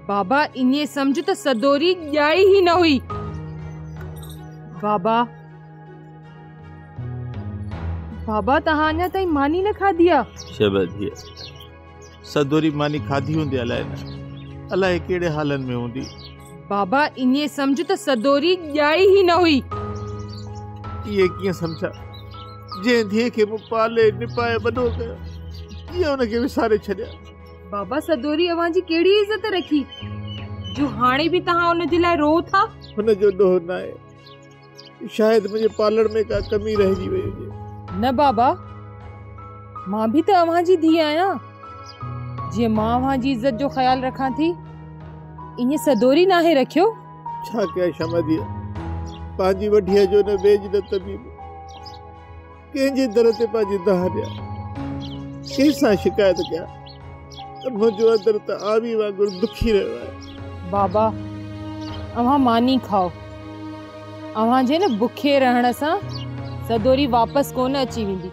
बाबा इन्हे समझ त सदोरी ॼाई ही न हुई। बाबा बाबा तहां अञा ताईं मानी न खाधी आ? शबधिया सदोरी मानी खाधी हूंदी अलाए न, अलाए कहिड़े हालनि में हूंदी। बाबा इन्हे समझ त सदोरी ॼाई ही न हुई। ये कीअं सम्झा? जंहिं धीअ खे मूं पाले निपाए वॾो कयो, कीअं हुनखे विसारे छॾिया? बाबा सदोरी अवां जी कहिड़ी इज़त रखी जो हाणे भी तहां हुन जे लाइ रो था? हुनजो ॾोह न आहे, शायदि मुंहिंजे पालण में का कमी रहिजी वई हुजे। न बाबा, मां भी त अवां जी धीउ आहियां। जीअं मां अवां जी इज़त जो ख्याल रखां थी, इएं सदोरी नाहे रखियो। छा कयां शमधिया, पंहिंजी वढीअ जो न वेझ न तबीब, कंहिंजे दर ते पंहिंजी दाह ॾियां, कंहिंसां शिकायत कयां? मुंहिंजो अंदर त आवी वांगुरु दुखी रहियो आहे। बाबा अवां मानी खाओ, अवां जे न बुखे रहण सां सदोरी वापस कोन अची वेंदी।